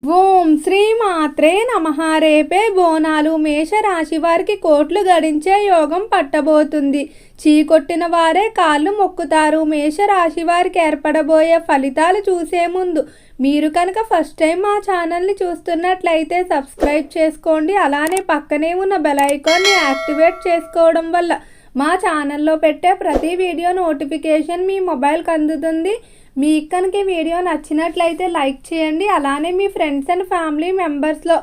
ఓం శ్రీ మాత్రే నమః. రేపే బోనాలు. మేషరాశి వారికి కోట్లు గడించే యోగం పట్టబోతుంది. చీకొట్టిన వారే కాళ్ళు మొక్కుతారు. మేషరాశి వారికి ఏర్పడబోయే ఫలితాలు చూసే ముందు మీరు కనుక ఫస్ట్ టైం మా ఛానల్ని చూస్తున్నట్లయితే సబ్స్క్రైబ్ చేసుకోండి. అలానే పక్కనే ఉన్న బెల్ ఐకాన్ని యాక్టివేట్ చేసుకోవడం వల్ల మా ఛానల్లో పెట్టే ప్రతి వీడియో నోటిఫికేషన్ మీ మొబైల్కి అందుతుంది. మీకు కనుక ఈ వీడియో నచ్చినట్లయితే లైక్ చేయండి. అలానే మీ ఫ్రెండ్స్ అండ్ ఫ్యామిలీ మెంబర్స్లో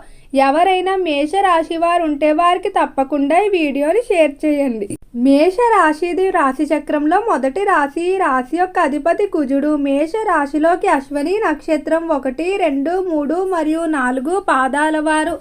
ఎవరైనా మేషరాశి వారు ఉంటే వారికి తప్పకుండా ఈ వీడియోని షేర్ చేయండి. మేషరాశిది రాశి చక్రంలో మొదటి రాశి. ఈ రాశి యొక్క అధిపతి కుజుడు. మేష రాశిలోకి అశ్వని నక్షత్రం 1, 2, 3 మరియు 4 పాదాల వారు,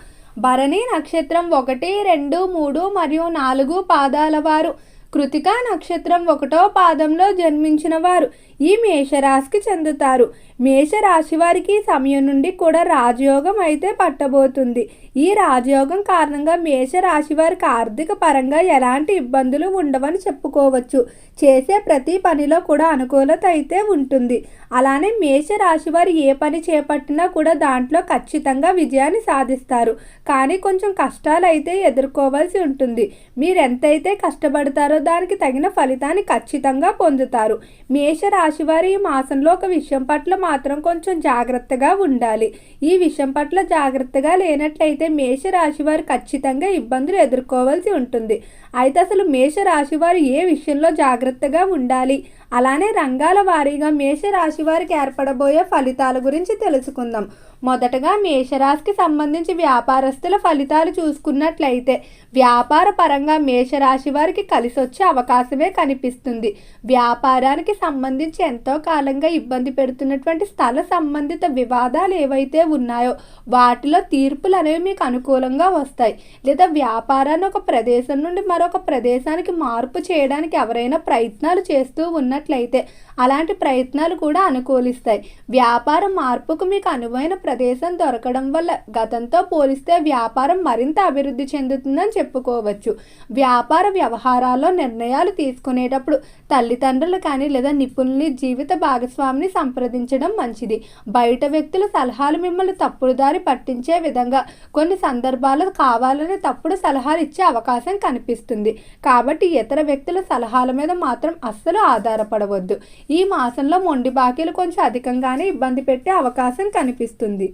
భరణి నక్షత్రం 1, 2, 3 మరియు 4 పాదాల వారు, కృతికా నక్షత్రం 1వ పాదంలో జన్మించిన వారు ఈ మేషరాశికి చెందుతారు. మేషరాశి వారికి సమయం నుండి కూడా రాజయోగం అయితే పట్టబోతుంది. ఈ రాజయోగం కారణంగా మేషరాశి వారికి ఆర్థిక పరంగా ఎలాంటి ఇబ్బందులు ఉండవని చెప్పుకోవచ్చు. చేసే ప్రతి పనిలో కూడా అనుకూలత అయితే ఉంటుంది. అలానే మేషరాశి వారు ఏ పని చేపట్టినా కూడా దాంట్లో ఖచ్చితంగా విజయాన్ని సాధిస్తారు. కానీ కొంచెం కష్టాలు అయితే ఎదుర్కోవాల్సి ఉంటుంది. మీరు ఎంతైతే కష్టపడతారో దానికి తగిన ఫలితాన్ని ఖచ్చితంగా పొందుతారు. మేషరాశి వారి ఈ మాసంలో ఒక విషయం పట్ల మాత్రం కొంచెం జాగ్రత్తగా ఉండాలి. ఈ విషయం పట్ల జాగ్రత్తగా లేనట్లయితే మేషరాశి వారు ఖచ్చితంగా ఇబ్బందులు ఎదుర్కోవాల్సి ఉంటుంది. అయితే అసలు మేషరాశి వారు ఏ విషయంలో జాగ్రత్తగా ఉండాలి, అలానే రంగాల వారీగా మేషరాశి వారికి ఏర్పడబోయే ఫలితాల గురించి తెలుసుకుందాం. మొదటగా మేషరాశికి సంబంధించి వ్యాపారస్తుల ఫలితాలు చూసుకున్నట్లయితే వ్యాపార పరంగా మేషరాశి వారికి కలిసి వచ్చే అవకాశమే కనిపిస్తుంది. వ్యాపారానికి సంబంధించి ఎంతో కాలంగా ఇబ్బంది పెడుతున్నటువంటి స్థల సంబంధిత వివాదాలు ఏవైతే ఉన్నాయో వాటిలో తీర్పులు అనేవి మీకు అనుకూలంగా వస్తాయి. లేదా వ్యాపారాన్ని ఒక ప్రదేశం నుండి మరొక ప్రదేశానికి మార్పు చేయడానికి ఎవరైనా ప్రయత్నాలు చేస్తూ ఉన్నట్లయితే అలాంటి ప్రయత్నాలు కూడా అనుకూలిస్తాయి. వ్యాపార మార్పుకు మీకు అనువైన ప్రదేశం దొరకడం వల్ల గతంతో పోలిస్తే వ్యాపారం మరింత అభివృద్ధి చెందుతుందని చెప్పుకోవచ్చు. వ్యాపార వ్యవహారాల్లో నిర్ణయాలు తీసుకునేటప్పుడు తల్లిదండ్రులు కానీ లేదా నిపుణుల్ని, జీవిత భాగస్వామిని సంప్రదించడం మంచిది. బయట వ్యక్తుల సలహాలు మిమ్మల్ని తప్పుడు దారి పట్టించే విధంగా కొన్ని సందర్భాలు కావాలని తప్పుడు సలహాలు ఇచ్చే అవకాశం కనిపిస్తుంది. కాబట్టి ఇతర వ్యక్తుల సలహాల మీద మాత్రం అస్సలు ఆధారపడవద్దు. ఈ మాసంలో మొండి బాకీలు కొంచెం అధికంగానే ఇబ్బంది పెట్టే అవకాశం కనిపిస్తుంది.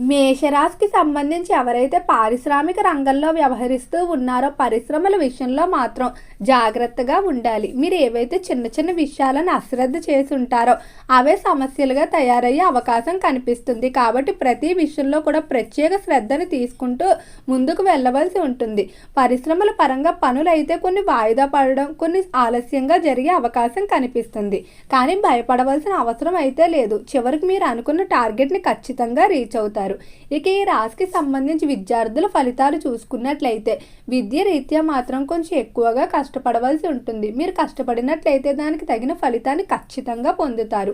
మేషరాశికి సంబంధించి ఎవరైతే పారిశ్రామిక రంగంలో వ్యవహరిస్తూ ఉన్నారో పరిశ్రమల విషయంలో మాత్రం జాగ్రత్తగా ఉండాలి. మీరు ఏవైతే చిన్న చిన్న విషయాలను అశ్రద్ధ చేసి ఉంటారో అవే సమస్యలుగా తయారయ్యే అవకాశం కనిపిస్తుంది. కాబట్టి ప్రతి విషయంలో కూడా ప్రత్యేక శ్రద్ధను తీసుకుంటూ ముందుకు వెళ్ళవలసి ఉంటుంది. పరిశ్రమల పరంగా పనులు అయితే కొన్ని వాయిదా పడడం, కొన్ని ఆలస్యంగా జరిగే అవకాశం కనిపిస్తుంది. కానీ భయపడవలసిన అవసరం అయితే లేదు. చివరికి మీరు అనుకున్న టార్గెట్ని ఖచ్చితంగా రీచ్ అవుతారు. ఇక ఈ రాశికి సంబంధించి విద్యార్థుల ఫలితాలు చూసుకున్నట్లయితే విద్య రీత్యా మాత్రం కొంచెం ఎక్కువగా కష్టపడవలసి ఉంటుంది. మీరు కష్టపడినట్లయితే దానికి తగిన ఫలితాన్ని ఖచ్చితంగా పొందుతారు.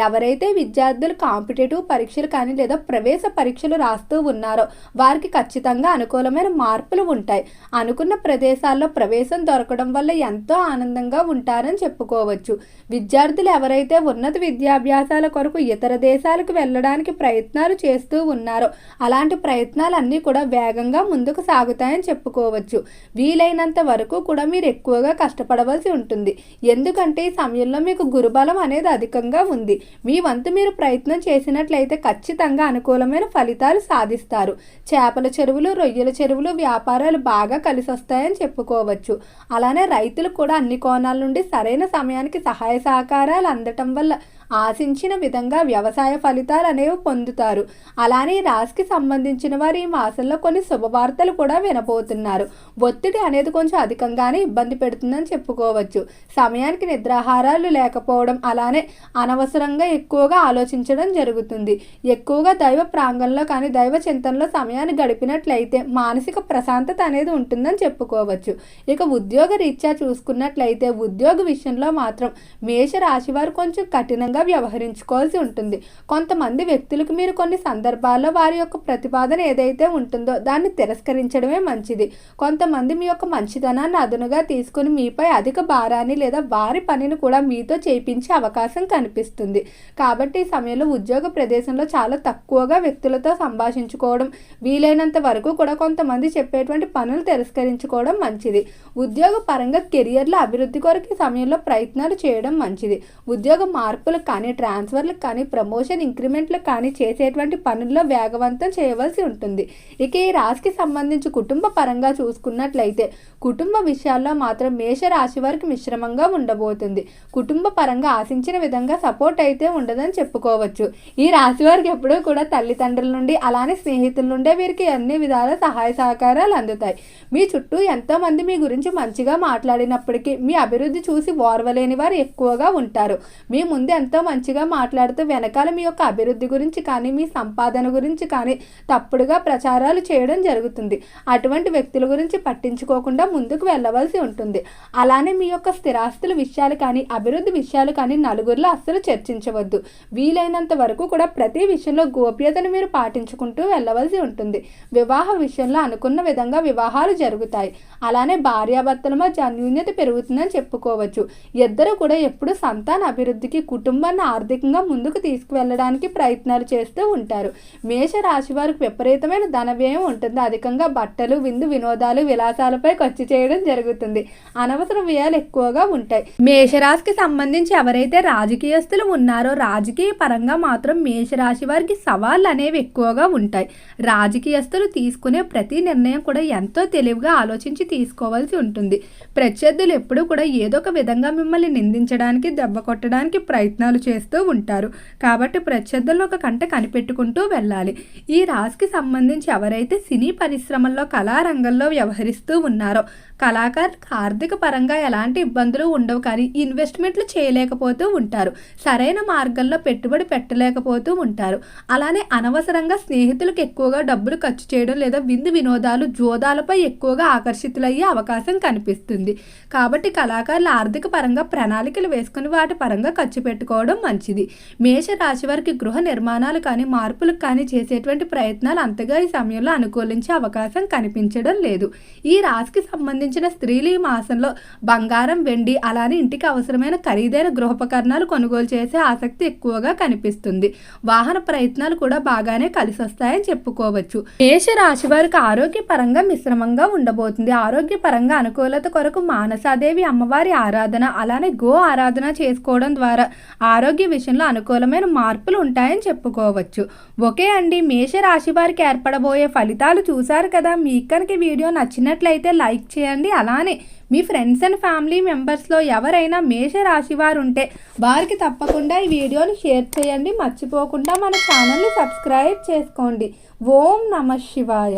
ఎవరైతే విద్యార్థులు కాంపిటేటివ్ పరీక్షలు కానీ లేదా ప్రవేశ పరీక్షలు రాస్తూ ఉన్నారో వారికి ఖచ్చితంగా అనుకూలమైన మార్పులు ఉంటాయి. అనుకున్న ప్రదేశాల్లో ప్రవేశం దొరకడం వల్ల ఎంతో ఆనందంగా ఉంటారని చెప్పుకోవచ్చు. విద్యార్థులు ఎవరైతే ఉన్నత విద్యాభ్యాసాల కొరకు ఇతర దేశాలకు వెళ్ళడానికి ప్రయత్నాలు చేస్తూ ఉన్నారో అలాంటి ప్రయత్నాలన్నీ కూడా వేగంగా ముందుకు సాగుతాయని చెప్పుకోవచ్చు. వీలైనంత వరకు కూడా మీరు ఎక్కువగా కష్టపడవలసి ఉంటుంది. ఎందుకంటే ఈ సమయంలో మీకు గురుబలం అనేది అధికంగా ఉంది. మీ వంతు మీరు ప్రయత్నం చేసినట్లయితే ఖచ్చితంగా అనుకూలమైన ఫలితాలు సాధిస్తారు. చేపల చెరువులు, రొయ్యల చెరువులు వ్యాపారాలు బాగా కలిసి వస్తాయని చెప్పుకోవచ్చు. అలానే రైతులు కూడా అన్ని కోణాల నుండి సరైన సమయానికి సహాయ సహకారాలు అందటం వల్ల ఆశించిన విధంగా వ్యవసాయ ఫలితాలు అనేవి పొందుతారు. అలానే రాశికి సంబంధించిన వారు ఈ మాసంలో కొన్ని శుభవార్తలు కూడా వినబోతున్నారు. ఒత్తిడి అనేది కొంచెం అధికంగానే ఇబ్బంది పెడుతుందని చెప్పుకోవచ్చు. సమయానికి నిద్రాహారాలు లేకపోవడం, అలానే అనవసరంగా ఎక్కువగా ఆలోచించడం జరుగుతుంది. ఎక్కువగా దైవ ప్రాంగణంలో కానీ దైవ చింతనలో సమయాన్ని గడిపినట్లయితే మానసిక ప్రశాంతత అనేది ఉంటుందని చెప్పుకోవచ్చు. ఇక ఉద్యోగ రీత్యా చూసుకున్నట్లయితే ఉద్యోగ విషయంలో మాత్రం మేషరాశి వారు కొంచెం కఠినంగా విధంగా వ్యవహరించుకోవాల్సి ఉంటుంది. కొంతమంది వ్యక్తులకు మీరు కొన్ని సందర్భాల్లో వారి యొక్క ప్రతిపాదన ఏదైతే ఉంటుందో దాన్ని తిరస్కరించడమే మంచిది. కొంతమంది మీ యొక్క మంచితనాన్ని అదునుగా తీసుకుని మీపై అధిక భారాన్ని లేదా వారి పనిని కూడా మీతో చేయించే అవకాశం కనిపిస్తుంది. కాబట్టి ఈ సమయంలో ఉద్యోగ ప్రదేశంలో చాలా తక్కువగా వ్యక్తులతో సంభాషించుకోవడం, వీలైనంత వరకు కూడా కొంతమంది చెప్పేటువంటి పనులు తిరస్కరించుకోవడం మంచిది. ఉద్యోగ పరంగా కెరియర్ల అభివృద్ధి కొరకు ఈ సమయంలో ప్రయత్నాలు చేయడం మంచిది. ఉద్యోగ మార్పులకు కానీ, ట్రాన్స్ఫర్లకు కానీ, ప్రమోషన్ ఇంక్రిమెంట్లకు కానీ చేసేటువంటి పనుల్లో వేగవంతం చేయవలసి ఉంటుంది. ఇక ఈ రాశికి సంబంధించి కుటుంబ పరంగా చూసుకున్నట్లయితే కుటుంబ విషయాల్లో మాత్రం మేషరాశి వారికి మిశ్రమంగా ఉండబోతుంది. కుటుంబ పరంగా ఆశించిన విధంగా సపోర్ట్ అయితే ఉండదని చెప్పుకోవచ్చు. ఈ రాశి వారికి ఎప్పుడూ కూడా తల్లిదండ్రుల నుండి అలానే స్నేహితుల నుండే వీరికి అన్ని విధాల సహాయ సహకారాలు అందుతాయి. మీ చుట్టూ ఎంతో మంది మీ గురించి మంచిగా మాట్లాడినప్పటికీ మీ అభివృద్ధి చూసి ఓర్వలేని వారు ఎక్కువగా ఉంటారు. మీ ముందు ఎంతో మంచిగా మాట్లాడుతూ వెనకాల మీ యొక్క అభివృద్ధి గురించి కానీ, మీ సంపాదన గురించి కానీ తప్పుడుగా ప్రచారాలు చేయడం జరుగుతుంది. అటువంటి వ్యక్తుల గురించి పట్టించుకోకుండా ముందుకు వెళ్ళవలసి ఉంటుంది. అలానే మీ యొక్క స్థిరాస్తుల విషయాలు కానీ, అభివృద్ధి విషయాలు కానీ నలుగురిలో అస్సలు చర్చించవద్దు. వీలైనంత వరకు కూడా ప్రతి విషయంలో గోప్యతను మీరు పాటించుకుంటూ వెళ్ళవలసి ఉంటుంది. వివాహ విషయంలో అనుకున్న విధంగా వివాహాలు జరుగుతాయి. అలానే భార్యాభర్తల మధ్య అన్యోన్యత పెరుగుతుందని చెప్పుకోవచ్చు. ఇద్దరు కూడా ఎప్పుడు సంతాన అభివృద్ధికి, కుటుంబాన్ని ఆర్థికంగా ముందుకు తీసుకువెళ్ళడానికి ప్రయత్నాలు చేస్తూ ఉంటారు. మేషరాశి వారికి విపరీతమైన ధన వ్యయం ఉంటుంది. అధికంగా బట్టలు, విందు వినోదాలు, విలాసాలపై ఖర్చు చేయడం జరుగుతుంది. అనవసర వ్యయాలు ఎక్కువగా ఉంటాయి. మేషరాశికి సంబంధించి ఎవరైతే రాజకీయస్తులు ఉన్నారో రాజకీయ పరంగా మాత్రం మేషరాశి వారికి సవాళ్ళు అనేవి ఎక్కువగా ఉంటాయి. రాజకీయస్తులు తీసుకునే ప్రతి నిర్ణయం కూడా ఎంతో తెలివిగా ఆలోచించి తీసుకోవాల్సి ఉంటుంది. ప్రత్యర్థులు ఎప్పుడూ కూడా ఏదో ఒక విధంగా మిమ్మల్ని నిందించడానికి, దెబ్బ కొట్టడానికి ప్రయత్నాలు చేస్తూ ఉంటారు. కాబట్టి ప్రత్యర్థులను ఒక కంట కనిపెట్టుకుంటూ వెళ్ళాలి. ఈ రాశికి సంబంధించి ఎవరైతే సినీ పరిశ్రమల్లో, కళారంగంలో వ్యవహరిస్తూ ఉన్నారో కళాకారులకు ఆర్థిక పరంగా ఎలాంటి ఇబ్బందులు ఉండవు, కానీ ఇన్వెస్ట్మెంట్లు చేయలేకపోతూ ఉంటారు. సరైన మార్గంలో పెట్టుబడి పెట్టలేకపోతూ ఉంటారు. అలానే అనవసరంగా స్నేహితులకు ఎక్కువగా డబ్బులు ఖర్చు చేయడం లేదా విందు వినోదాలు, జోదాలపై ఎక్కువగా ఆకర్షితులయ్యే అవకాశం కనిపిస్తుంది. కాబట్టి కళాకారులు ఆర్థిక పరంగా ప్రణాళికలు వేసుకుని వాటి పరంగా ఖర్చు పెట్టుకోవడం మంచిది. మేషరాశి వారికి గృహ నిర్మాణాలు కానీ, మార్పులకు కానీ చేసేటువంటి ప్రయత్నాలు అంతగా ఈ సమయంలో అనుకూలించే అవకాశం కనిపించడం లేదు. ఈ రాశికి సంబంధించిన స్త్రీలు ఈ మాసంలో బంగారం, వెండి అలానే ఇంటికి అవసరమైన ఖరీదైన గృహోపకరణాలు కొనుగోలు చేసే ఆసక్తి ఎక్కువగా కనిపిస్తుంది. వాహన ప్రయత్నాలు కూడా బాగానే కలిసి వస్తాయని చెప్పుకోవచ్చు. మేషరాశి వారికి ఆరోగ్య పరంగా మిశ్రమంగా ఉండబోతుంది. ఆరోగ్య పరంగా అనుకూలత కొరకు మానసాదేవి అమ్మవారి ఆరాధన అలానే గో ఆరాధన చేసుకోవడం ద్వారా ఆరోగ్య విషయంలో అనుకూలమైన మార్పులు ఉంటాయని చెప్పుకోవచ్చు. ఓకే అండి, మేషరాశి వారికి ఏర్పడబోయే ఫలితాలు చూశారు కదా. మీకు కనుక వీడియో నచ్చినట్లయితే లైక్ చేయండి. అలానే మీ ఫ్రెండ్స్ అండ్ ఫ్యామిలీ మెంబర్స్లో ఎవరైనా మేషరాశి వారు ఉంటే వారికి తప్పకుండా ఈ వీడియోని షేర్ చేయండి. మర్చిపోకుండా మన ఛానల్ని సబ్స్క్రైబ్ చేసుకోండి. ఓం నమః శివాయ.